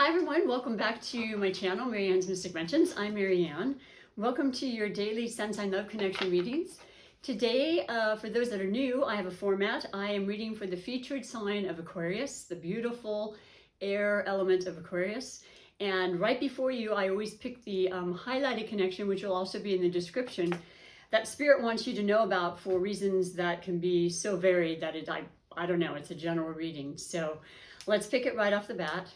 Hi everyone, welcome back to my channel, MaryAnne's Mystic Mentions. I'm MaryAnne. Welcome to your daily Sun Sign Love Connection readings. Today, for those that are new, I have a format. I am reading for the featured sign of Aquarius, the beautiful air element of Aquarius. And right before you, I always pick the highlighted connection, which will also be in the description, that Spirit wants you to know about for reasons that can be so varied that I don't know, it's a general reading. So let's pick it right off the bat.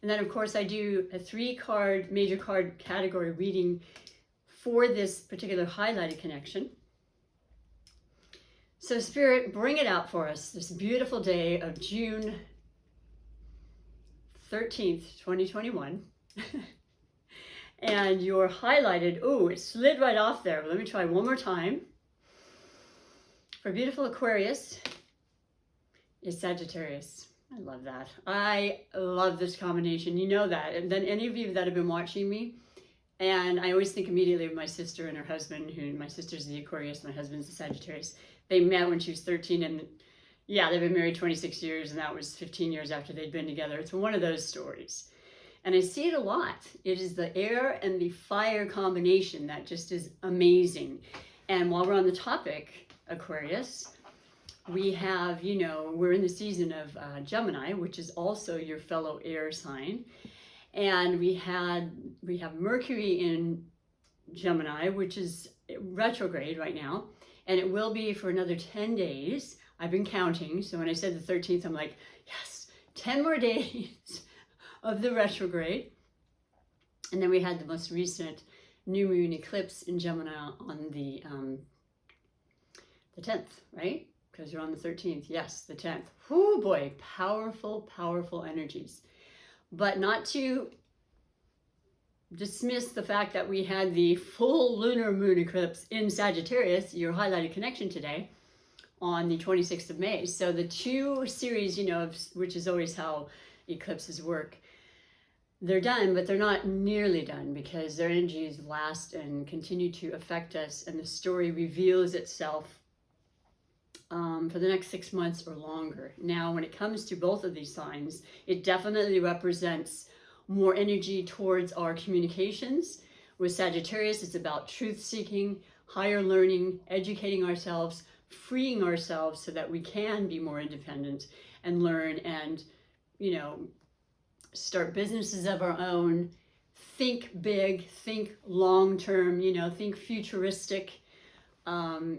And then, of course, I do a 3-card, major card category reading for this particular highlighted connection. So, Spirit, bring it out for us this beautiful day of June 13th, 2021. And you're highlighted. Oh, it slid right off there. Let me try one more time. For beautiful Aquarius is Sagittarius. I love that. I love this combination. You know that. And then any of you that have been watching me, and I always think immediately of my sister and her husband, who my sister's the Aquarius, my husband's the Sagittarius. They met when she was 13, and yeah, they've been married 26 years, and that was 15 years after they'd been together. It's one of those stories. And I see it a lot. It is the air and the fire combination that just is amazing. And while we're on the topic, Aquarius, we have, you know, we're in the season of Gemini, which is also your fellow air sign. And we have Mercury in Gemini, which is retrograde right now. And it will be for another 10 days. I've been counting. So when I said the 13th, I'm like, yes, 10 more days of the retrograde. And then we had the most recent new moon eclipse in Gemini on the 10th, right? Because you're on the 13th. Yes, the 10th. Oh boy, powerful, powerful energies. But not to dismiss the fact that we had the full lunar moon eclipse in Sagittarius, your highlighted connection today, on the 26th of May. So the two series, you know, which is always how eclipses work, they're done, but they're not nearly done because their energies last and continue to affect us, and the story reveals itself for the next 6 months or longer. Now, when it comes to both of these signs, it definitely represents more energy towards our communications. With Sagittarius, it's about truth-seeking, higher learning, educating ourselves, freeing ourselves so that we can be more independent and learn and, you know, start businesses of our own, think big, think long-term, you know, think futuristic,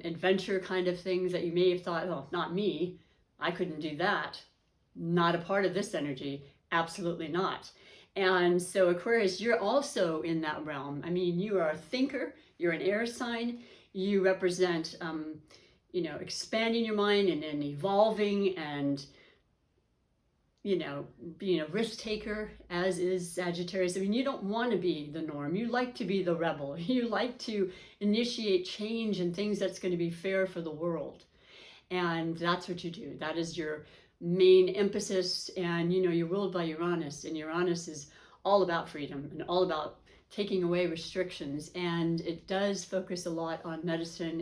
adventure kind of things that you may have thought, oh, not me, I couldn't do that. Not a part of this energy, absolutely not. And so Aquarius, you're also in that realm. I mean, you are a thinker, you're an air sign, you represent, you know, expanding your mind and evolving and, you know, being a risk taker, as is Sagittarius. I mean, you don't want to be the norm. You like to be the rebel. You like to initiate change and things that's going to be fair for the world. And that's what you do. That is your main emphasis. And, you know, you're ruled by Uranus, and Uranus is all about freedom and all about taking away restrictions. And it does focus a lot on medicine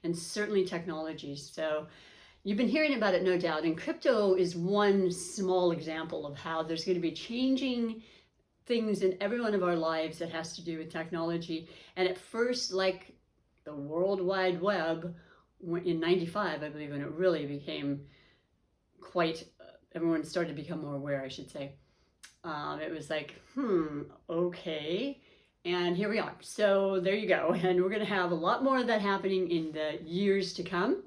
and certainly technology. So you've been hearing about it, no doubt, and crypto is one small example of how there's going to be changing things in every one of our lives that has to do with technology. And at first, like the World Wide Web in '95, I believe, when it really became quite, everyone started to become more aware, I should say. It was like, okay. And here we are. So there you go. And we're going to have a lot more of that happening in the years to come.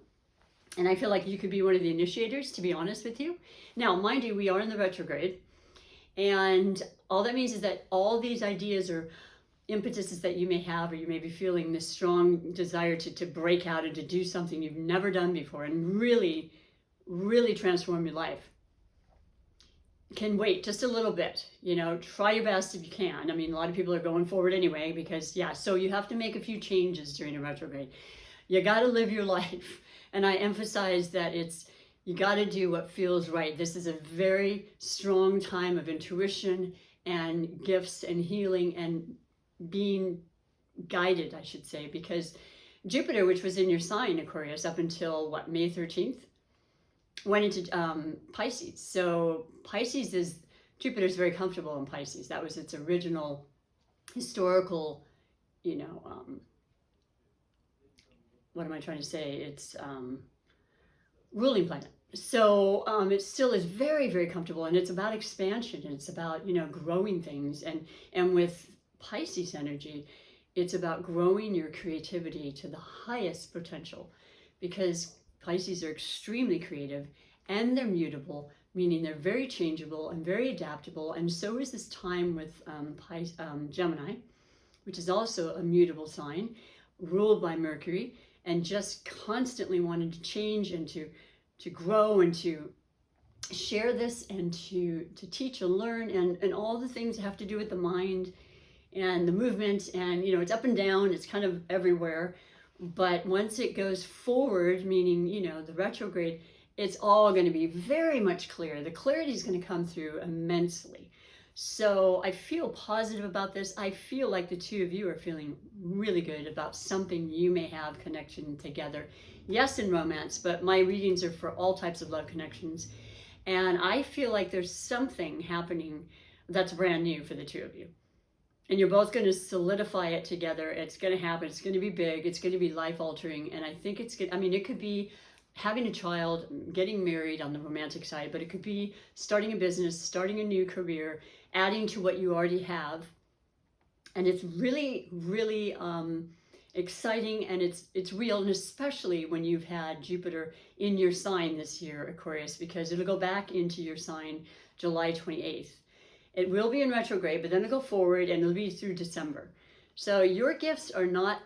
And I feel like you could be one of the initiators, to be honest with you. Now, mind you, we are in the retrograde. And all that means is that all these ideas or impetuses that you may have, or you may be feeling this strong desire to break out and to do something you've never done before and really, really transform your life, can wait just a little bit. You know, try your best if you can. I mean, a lot of people are going forward anyway because, yeah, so you have to make a few changes during a retrograde. You got to live your life. And I emphasize that you got to do what feels right. This is a very strong time of intuition and gifts and healing and being guided, I should say, because Jupiter, which was in your sign, Aquarius, up until what, May 13th, went into Pisces. So Pisces is Jupiter is very comfortable in Pisces. That was its original historical, you know, what am I trying to say? It's ruling planet. So it still is very, very comfortable, and it's about expansion, and it's about, you know, growing things. And with Pisces energy, it's about growing your creativity to the highest potential, because Pisces are extremely creative, and they're mutable, meaning they're very changeable and very adaptable. And so is this time with Gemini, which is also a mutable sign, ruled by Mercury, and just constantly wanting to change and to grow and to share this and to teach and learn, and all the things that have to do with the mind and the movement. And, you know, it's up and down, it's kind of everywhere. But once it goes forward, meaning, you know, the retrograde, it's all going to be very much clear. The clarity is going to come through immensely. So I feel positive about this. I feel like the two of you are feeling really good about something you may have connection together. Yes, in romance, but my readings are for all types of love connections. And I feel like there's something happening that's brand new for the two of you. And you're both going to solidify it together. It's going to happen. It's going to be big. It's going to be life altering. And I think it's good. I mean, it could be having a child, getting married on the romantic side, but it could be starting a business, starting a new career, adding to what you already have. And it's really, really exciting, and it's real, and especially when you've had Jupiter in your sign this year, Aquarius, because it'll go back into your sign July 28th. It will be in retrograde, but then it'll go forward, and it'll be through December. So your gifts are not,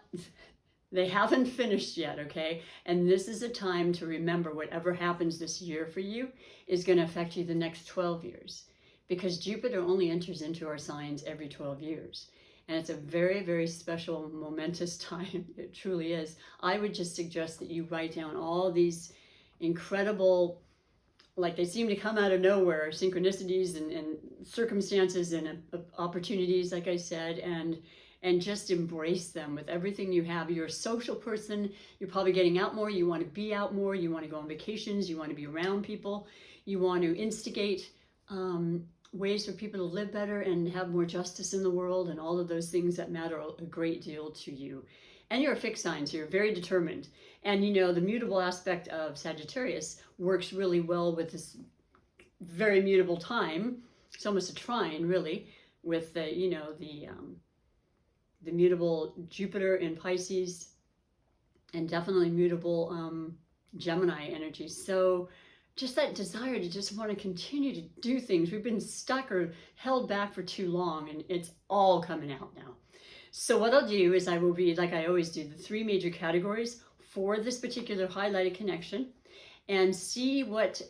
they haven't finished yet, okay? And this is a time to remember whatever happens this year for you is going to affect you the next 12 years. Because Jupiter only enters into our signs every 12 years. And it's a very, very special, momentous time. It truly is. I would just suggest that you write down all these incredible, like they seem to come out of nowhere, synchronicities and circumstances and opportunities, like I said, and just embrace them with everything you have. You're a social person. You're probably getting out more. You want to be out more. You want to go on vacations. You want to be around people. You want to instigate ways for people to live better and have more justice in the world, and all of those things that matter a great deal to you. And you're a fixed sign, so you're very determined. And, you know, the mutable aspect of Sagittarius works really well with this very mutable time. It's almost a trine, really, with the, you know, the mutable Jupiter in Pisces, and definitely mutable Gemini energy. So just that desire to just want to continue to do things. We've been stuck or held back for too long, and it's all coming out now. So what I'll do is I will read, like I always do, the three major categories for this particular highlighted connection, and see what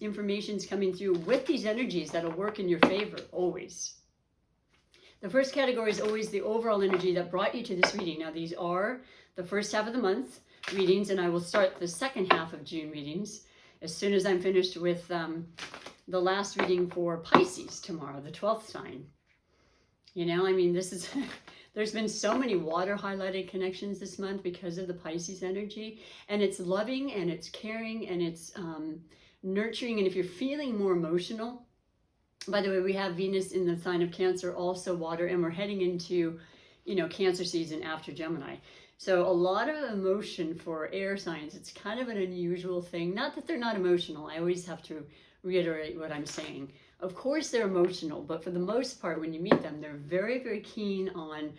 information's coming through with these energies that'll work in your favor, always. The first category is always the overall energy that brought you to this reading. Now, these are the first half of the month readings, and I will start the second half of June readings as soon as I'm finished with the last reading for Pisces tomorrow, the 12th sign. You know, I mean, this is, there's been so many water highlighted connections this month because of the Pisces energy, and it's loving and it's caring and it's nurturing. And if you're feeling more emotional, by the way, we have Venus in the sign of Cancer, also water, and we're heading into, you know, Cancer season after Gemini. So a lot of emotion for air signs. It's kind of an unusual thing. Not that they're not emotional. I always have to reiterate what I'm saying. Of course they're emotional, but for the most part, when you meet them, they're very, very keen on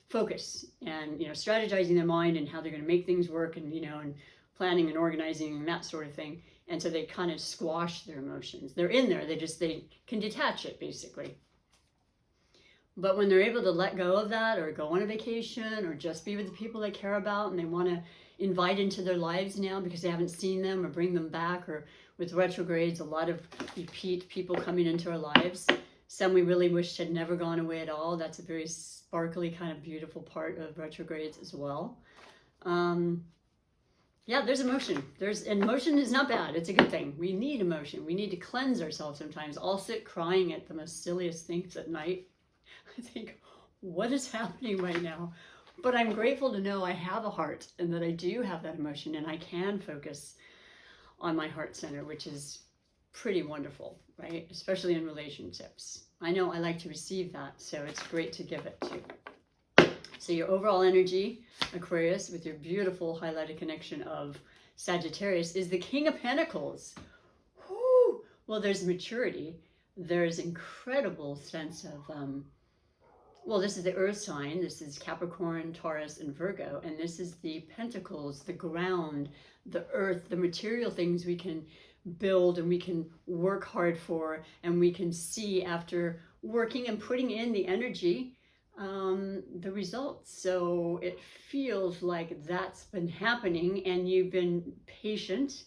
focus and, you know, strategizing their mind and how they're going to make things work, and, you know, and planning and organizing and that sort of thing. And so they kind of squash their emotions. They're in there. They can detach it, basically. But when they're able to let go of that, or go on a vacation, or just be with the people they care about and they want to invite into their lives now because they haven't seen them, or bring them back, or with retrogrades, a lot of repeat people coming into our lives. Some we really wished had never gone away at all. That's a very sparkly, kind of beautiful part of retrogrades as well. Yeah, there's emotion. And emotion is not bad. It's a good thing. We need emotion. We need to cleanse ourselves sometimes. I'll sit crying at the most silliest things at night. I think, what is happening right now? But I'm grateful to know I have a heart, and that I do have that emotion, and I can focus on my heart center, which is pretty wonderful, right? Especially in relationships. I know I like to receive that, so it's great to give it too. So your overall energy, Aquarius, with your beautiful highlighted connection of Sagittarius, is the King of Pentacles. Whew! Well, there's maturity. There's incredible sense of, well, this is the earth sign. This is Capricorn, Taurus, and Virgo. And this is the pentacles, the ground, the earth, the material things we can build and we can work hard for, and we can see after working and putting in the energy, the results. So it feels like that's been happening, and you've been patient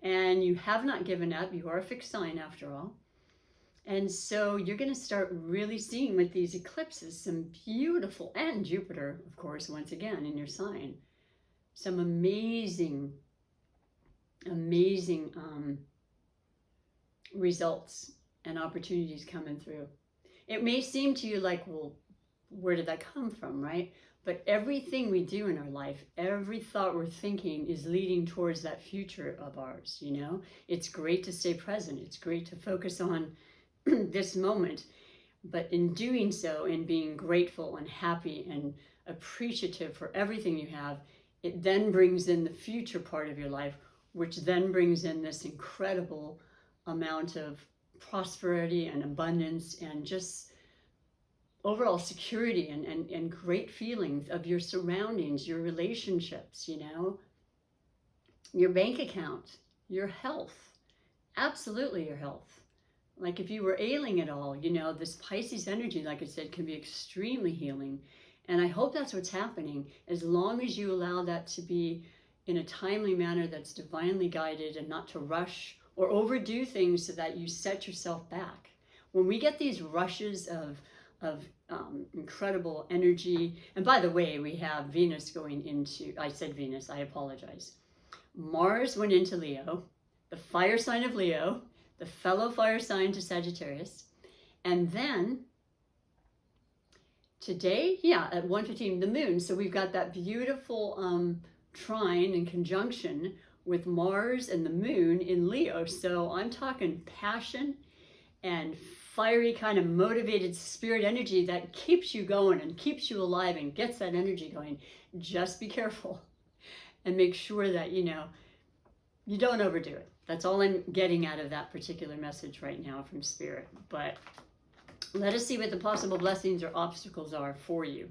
and you have not given up. You are a fixed sign after all. And so you're going to start really seeing with these eclipses some beautiful, and Jupiter, of course, once again in your sign, some amazing results and opportunities coming through. It may seem to you like, well, where did that come from, right? But everything we do in our life, every thought we're thinking is leading towards that future of ours, you know? It's great to stay present. It's great to focus on this moment. But in doing so, in being grateful and happy and appreciative for everything you have, it then brings in the future part of your life, which then brings in this incredible amount of prosperity and abundance and just overall security and great feelings of your surroundings, your relationships, you know, your bank account, your health, absolutely your health. Like if you were ailing at all, you know, this Pisces energy, like I said, can be extremely healing. And I hope that's what's happening, as long as you allow that to be in a timely manner that's divinely guided, and not to rush or overdo things so that you set yourself back. When we get these rushes of incredible energy, and by the way, we have Venus going into, I said Venus, I apologize. Mars went into Leo, the fire sign of Leo, the fellow fire sign to Sagittarius, and then today, yeah, at 1:15, the moon. So we've got that beautiful trine and conjunction with Mars and the moon in Leo. So I'm talking passion and fiery kind of motivated spirit energy that keeps you going and keeps you alive and gets that energy going. Just be careful and make sure that, you know, you don't overdo it. That's all I'm getting out of that particular message right now from Spirit. But let us see what the possible blessings or obstacles are for you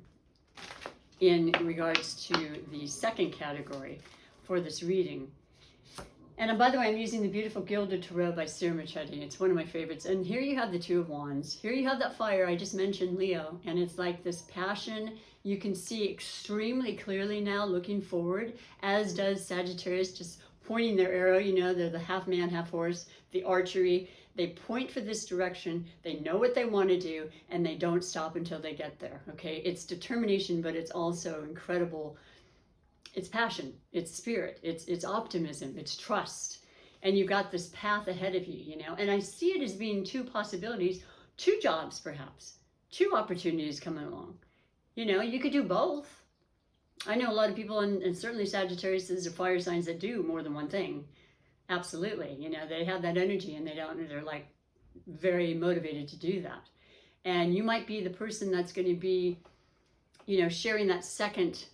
in regards to the second category for this reading. And by the way, I'm using the beautiful Gilded Tarot by Sarah Machete. It's one of my favorites. And here you have the Two of Wands. Here you have that fire. I just mentioned Leo. And it's like this passion. You can see extremely clearly now looking forward, as does Sagittarius, just pointing their arrow. You know, they're the half man, half horse, the archery. They point for this direction. They know what they want to do, and they don't stop until they get there. Okay, it's determination, but it's also incredible. It's passion, it's spirit, it's optimism, it's trust. And you've got this path ahead of you, you know. And I see it as being two possibilities, two jobs perhaps, two opportunities coming along. You know, you could do both. I know a lot of people, and certainly Sagittarius are fire signs that do more than one thing. Absolutely. You know, they have that energy, and they're like very motivated to do that. And you might be the person that's going to be, you know, sharing that second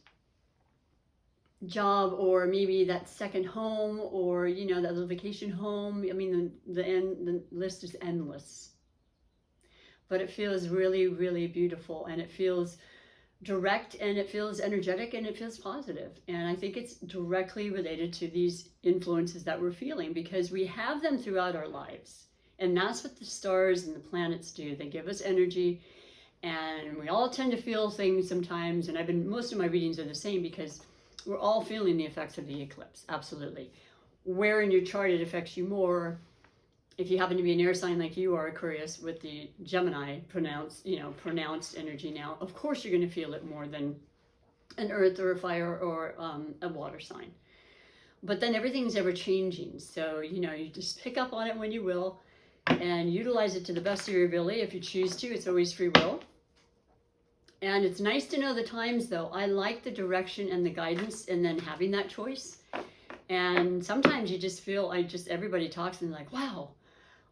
job, or maybe that second home, or, you know, that little vacation home. I mean, the list is endless. But it feels really, really beautiful, and it feels direct, and it feels energetic, and it feels positive. And I think it's directly related to these influences that we're feeling, because we have them throughout our lives. And that's what the stars and the planets do. They give us energy, and we all tend to feel things sometimes. And most of my readings are the same, because we're all feeling the effects of the eclipse. Absolutely. Where in your chart it affects you more, if you happen to be an air sign like you are, Aquarius, with the Gemini pronounced energy now, of course you're going to feel it more than an earth or a fire or a water sign. But then everything's ever changing. So, you know, you just pick up on it when you will and utilize it to the best of your ability. If you choose to, it's always free will. And it's nice to know the times, though. I like the direction and the guidance, and then having that choice. And sometimes you just feel, everybody talks and like, wow,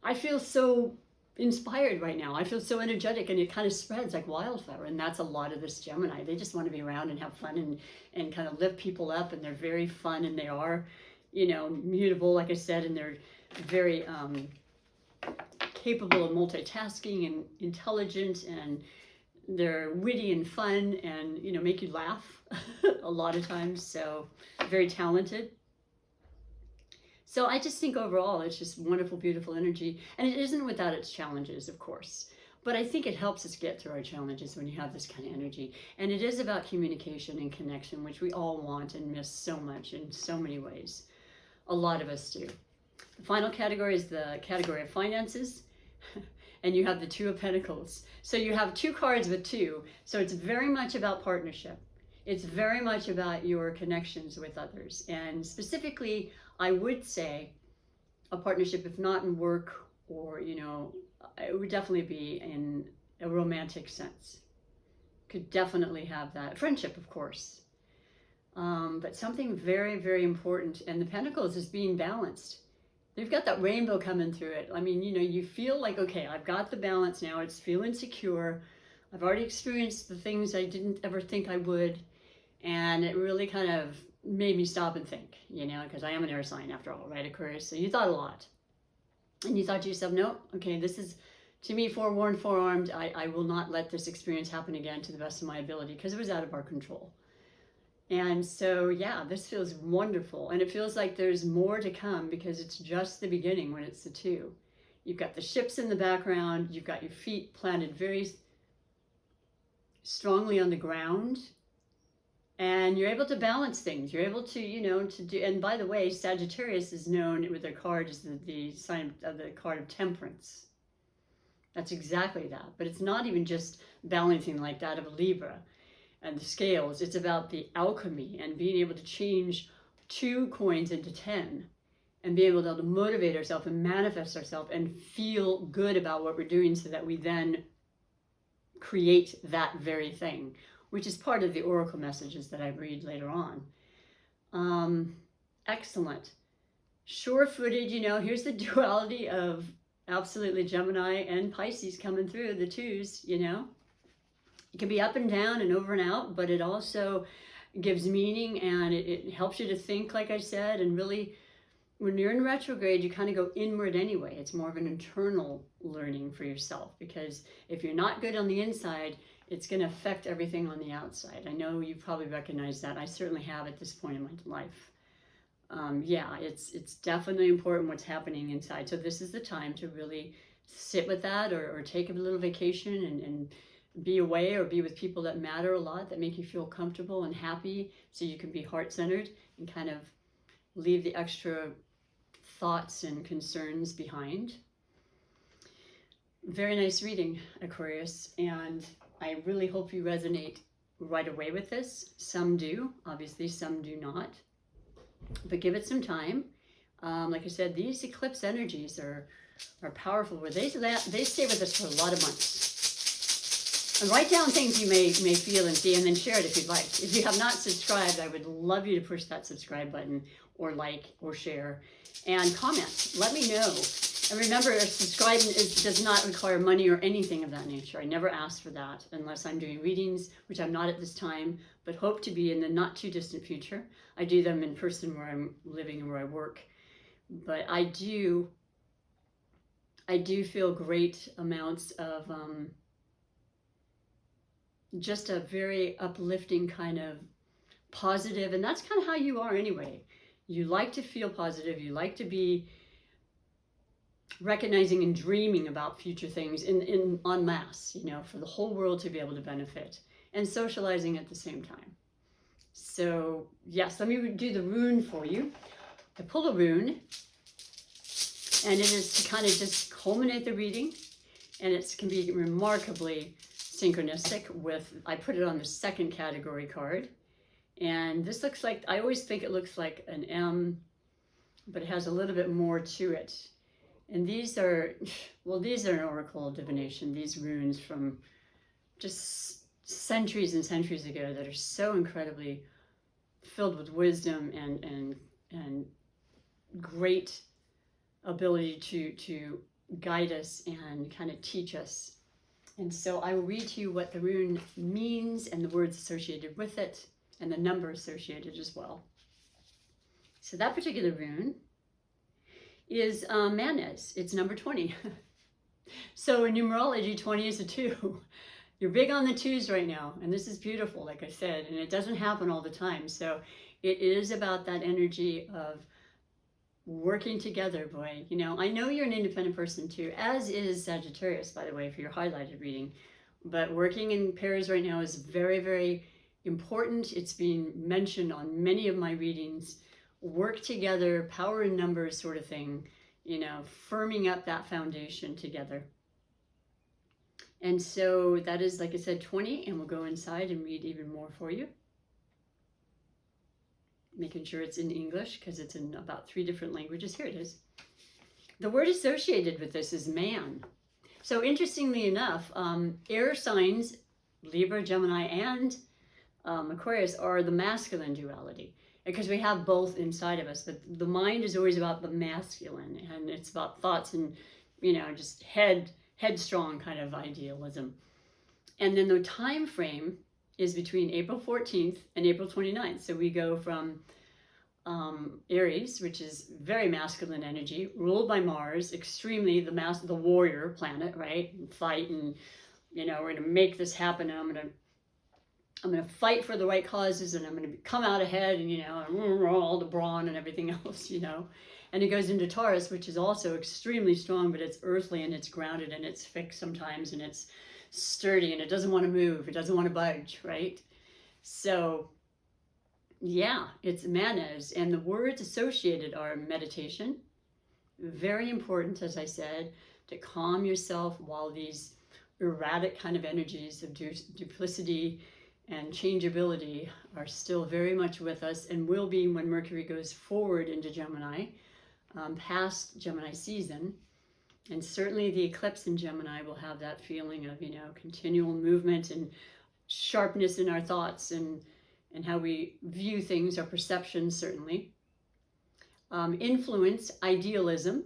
I feel so inspired right now. I feel so energetic, and it kind of spreads like wildfire. And that's a lot of this Gemini. They just want to be around and have fun and kind of lift people up, and they're very fun, and they are, mutable, like I said, and they're very capable of multitasking and intelligent, and they're witty and fun, and make you laugh a lot of times. So very talented. So I just think overall it's just wonderful, beautiful energy, and it isn't without its challenges, of course, but I think it helps us get through our challenges when you have this kind of energy. And it is about communication and connection, which we all want and miss so much in so many ways. A lot of us do. The final category is the category of finances. And you have the Two of Pentacles. So you have two cards with two. So it's very much about partnership. It's very much about your connections with others. And specifically, I would say a partnership, if not in work or, it would definitely be in a romantic sense. Could definitely have that. Friendship, of course. But something very, very important. And the Pentacles is being balanced. You've got that rainbow coming through it. I mean, you feel like, okay, I've got the balance now. It's feeling secure. I've already experienced the things I didn't ever think I would. And it really kind of made me stop and think, because I am an air sign after all, right, Aquarius? So you thought a lot. And you thought to yourself, no, okay, this is, to me, forewarned, forearmed. I will not let this experience happen again to the best of my ability, because it was out of our control. And so, yeah, this feels wonderful. And it feels like there's more to come, because it's just the beginning when it's the two. You've got the ships in the background. You've got your feet planted very strongly on the ground. And you're able to balance things. You're able to, to do, and by the way, Sagittarius is known with their card as the sign of the card of temperance. That's exactly that. But it's not even just balancing like that of a Libra and the scales. It's about the alchemy and being able to change 2 coins into 10 and being able to motivate ourselves and manifest ourselves and feel good about what we're doing, so that we then create that very thing, which is part of the oracle messages that I read later on. Excellent. Sure-footed, here's the duality of absolutely Gemini and Pisces coming through, the twos, It can be up and down and over and out, but it also gives meaning, and it helps you to think, like I said, and really, when you're in retrograde, you kind of go inward anyway. It's more of an internal learning for yourself, because if you're not good on the inside, it's going to affect everything on the outside. I know you probably recognize that. I certainly have at this point in my life. Yeah, it's definitely important what's happening inside. So this is the time to really sit with that, or take a little vacation and be away, or be with people that matter a lot, that make you feel comfortable and happy, so you can be heart-centered and kind of leave the extra thoughts and concerns behind. Very nice reading, Aquarius, and I really hope you resonate right away with this. Some do, obviously some do not, but give it some time. Like I said, these eclipse energies are powerful, where they stay with us for a lot of months. And write down things you may feel and see, and then share it if you'd like. If you have not subscribed, I would love you to push that subscribe button, or like, or share, and comment. Let me know. And remember, subscribing does not require money or anything of that nature. I never ask for that unless I'm doing readings, which I'm not at this time, but hope to be in the not too distant future. I do them in person where I'm living and where I work. But I do feel great amounts of just a very uplifting kind of positive, and that's kind of how you are anyway. You like to feel positive. You like to be recognizing and dreaming about future things in en masse, for the whole world to be able to benefit, and socializing at the same time. So yes, let me do the rune for you. I pull a rune, and it is to kind of just culminate the reading, and it can be remarkably synchronistic with, I put it on the second category card, and this looks like, I always think it looks like an M, but it has a little bit more to it. And these are, well, these are an oracle divination, these runes from just centuries and centuries ago, that are so incredibly filled with wisdom and and great ability to guide us and kind of teach us. And so I will read to you what the rune means and the words associated with it and the number associated as well. So that particular rune is Manes. It's number 20. So in numerology, 20 is a 2. You're big on the 2s right now, and this is beautiful, like I said, and it doesn't happen all the time. So it is about that energy of working together, boy. You know, I know you're an independent person too, as is Sagittarius, by the way, for your highlighted reading. But working in pairs right now is very, very important. It's being mentioned on many of my readings. Work together, power in numbers sort of thing, you know, firming up that foundation together. And so that is, like I said, 20, and we'll go inside and read even more for you. Making sure it's in English because it's in about 3 different languages. Here it is. The word associated with this is man. So interestingly enough, air signs, Libra, Gemini, and Aquarius are the masculine duality because we have both inside of us. But the mind is always about the masculine, and it's about thoughts and, you know, just headstrong kind of idealism. And then the time frame is between April 14th and April 29th. So we go from Aries, which is very masculine energy, ruled by Mars, extremely the warrior planet, right? And fight, and, you know, we're going to make this happen, and I'm going to fight for the right causes, and I'm going to come out ahead, and, you know, all the brawn and everything else, you know. And it goes into Taurus, which is also extremely strong, but it's earthly, and it's grounded, and it's fixed sometimes, and it's sturdy, and it doesn't want to move, it doesn't want to budge, right? So yeah, it's Manes, and the words associated are meditation, very important, as I said, to calm yourself while these erratic kind of energies of duplicity and changeability are still very much with us, and will be when Mercury goes forward into Gemini, past Gemini season. And certainly the eclipse in Gemini will have that feeling of, you know, continual movement and sharpness in our thoughts and how we view things, our perceptions, certainly. Influence, idealism.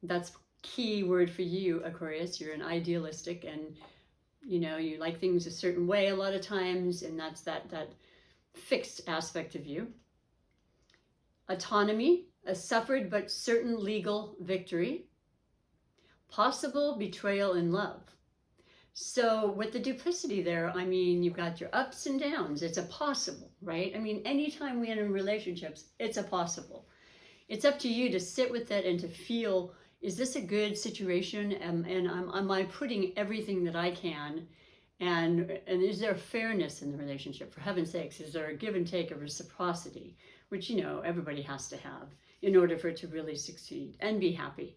That's key word for you, Aquarius. You're an idealistic, and, you know, you like things a certain way a lot of times, and that's that fixed aspect of you. Autonomy, a suffered but certain legal victory. Possible betrayal in love. So with the duplicity there, I mean, you've got your ups and downs. It's a possible, right? I mean, anytime we're in relationships, it's a possible. It's up to you to sit with it and to feel, is this a good situation? And am I putting everything that I can? And is there fairness in the relationship? For heaven's sakes, is there a give and take, a reciprocity, which, you know, everybody has to have in order for it to really succeed and be happy.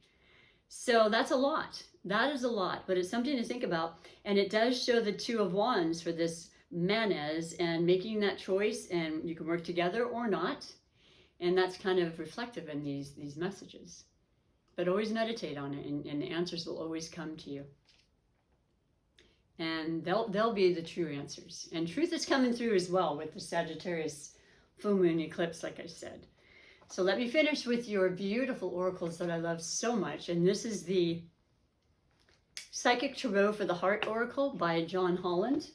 So that's a lot. That is a lot, but it's something to think about. And it does show the 2 of Wands for this Manes, and making that choice, and you can work together or not. And that's kind of reflective in these messages. But always meditate on it, and the answers will always come to you. And they'll be the true answers. And truth is coming through as well with the Sagittarius full moon eclipse, like I said. So let me finish with your beautiful oracles that I love so much. And this is the Psychic Tarot for the Heart Oracle by John Holland.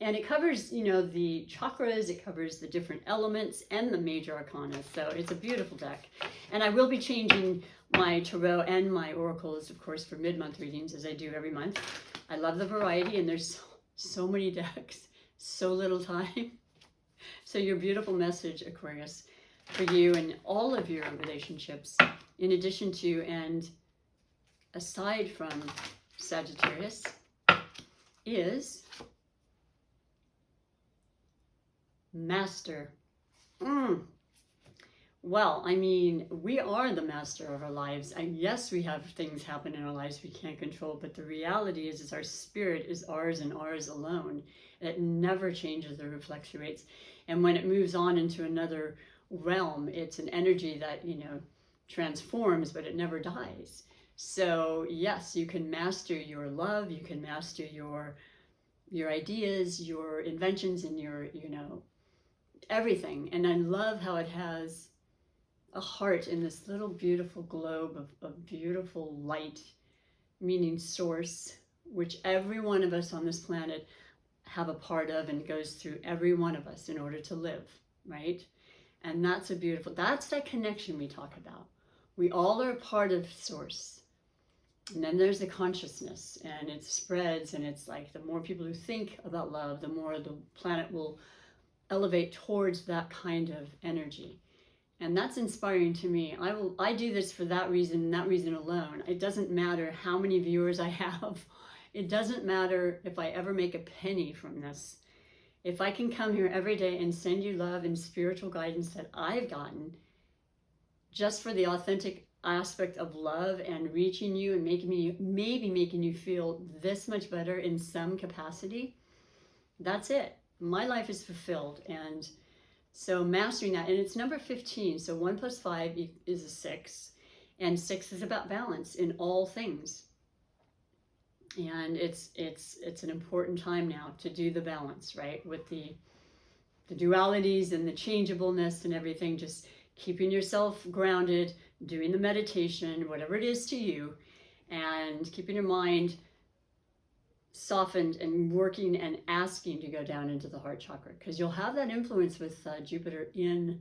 And it covers, you know, the chakras, it covers the different elements and the major arcana. So it's a beautiful deck. And I will be changing my tarot and my oracles, of course, for mid-month readings, as I do every month. I love the variety, and there's so many decks, so little time. So your beautiful message, Aquarius, for you and all of your relationships, in addition to and aside from Sagittarius, is Master. Well, I mean, we are the master of our lives. And yes, we have things happen in our lives we can't control, but the reality is our spirit is ours and ours alone. It never changes or fluctuates. And when it moves on into another realm, it's an energy that, you know, transforms, but it never dies. So yes, you can master your love, you can master your ideas, your inventions, and your, you know, everything. And I love how it has a heart in this little beautiful globe of beautiful light, meaning source, which every one of us on this planet have a part of and goes through every one of us in order to live, right? And that's a beautiful, that's that connection we talk about. We all are a part of source. And then there's the consciousness, and it spreads, and it's like the more people who think about love, the more the planet will elevate towards that kind of energy. And that's inspiring to me. I do this for that reason and that reason alone. It doesn't matter how many viewers I have. It doesn't matter if I ever make a penny from this. If I can come here every day and send you love and spiritual guidance that I've gotten, just for the authentic aspect of love and reaching you and maybe making you feel this much better in some capacity, that's it. My life is fulfilled. And so mastering that, and it's number 15. So 1 + 5 is a 6, and 6 is about balance in all things. And it's an important time now to do the balance, right? With the dualities and the changeableness and everything, just keeping yourself grounded, doing the meditation, whatever it is to you, and keeping your mind softened and working and asking to go down into the heart chakra, because you'll have that influence with Jupiter in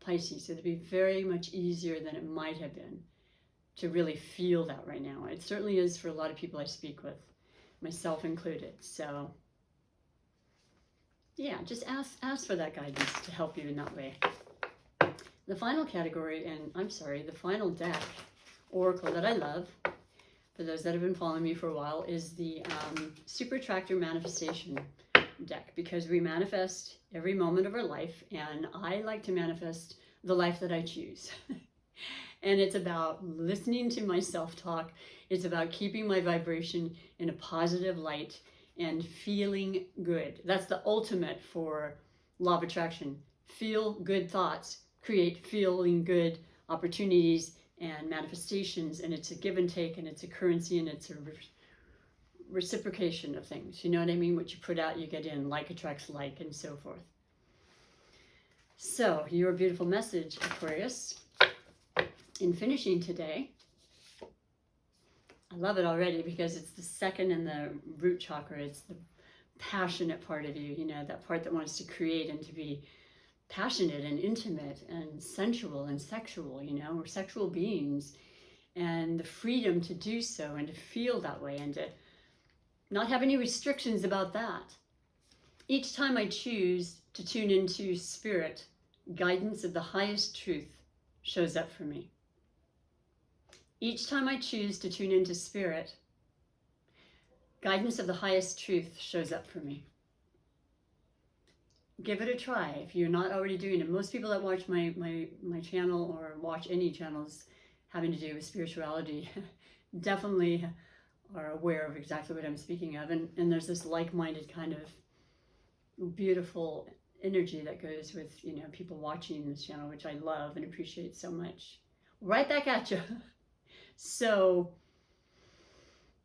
Pisces. So it'll be very much easier than it might have been to really feel that right now. It certainly is for a lot of people I speak with, myself included. So yeah, just ask for that guidance to help you in that way. The final category, and I'm sorry, the final deck, oracle that I love, for those that have been following me for a while, is the Super Attractor Manifestation deck, because we manifest every moment of our life, and I like to manifest the life that I choose. And it's about listening to my self-talk. It's about keeping my vibration in a positive light and feeling good. That's the ultimate for law of attraction. Feel good thoughts, create feeling good opportunities and manifestations, and it's a give and take, and it's a currency, and it's a reciprocation of things. You know what I mean? What you put out, you get in. Like attracts like, and so forth. So, your beautiful message, Aquarius. In finishing today, I love it already because it's the second in the root chakra. It's the passionate part of you, you know, that part that wants to create and to be passionate and intimate and sensual and sexual, you know, we're sexual beings, and the freedom to do so and to feel that way and to not have any restrictions about that. Each time I choose to tune into spirit, guidance of the highest truth shows up for me. Each time I choose to tune into spirit, guidance of the highest truth shows up for me. Give it a try if you're not already doing it. Most people that watch my channel or watch any channels having to do with spirituality definitely are aware of exactly what I'm speaking of. And there's this like-minded kind of beautiful energy that goes with, you know, people watching this channel, which I love and appreciate so much. Right back at you. So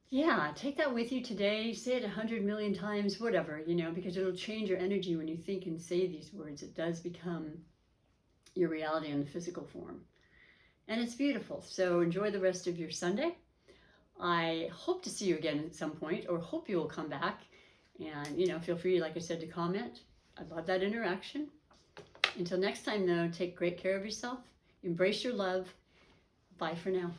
yeah, take that with you today. Say it 100 million times, whatever, you know, because it'll change your energy when you think and say these words. It does become your reality in the physical form. And it's beautiful. So enjoy the rest of your Sunday. I hope to see you again at some point, or hope you will come back. And, you know, feel free, like I said, to comment. I love that interaction. Until next time, though, take great care of yourself. Embrace your love. Bye for now.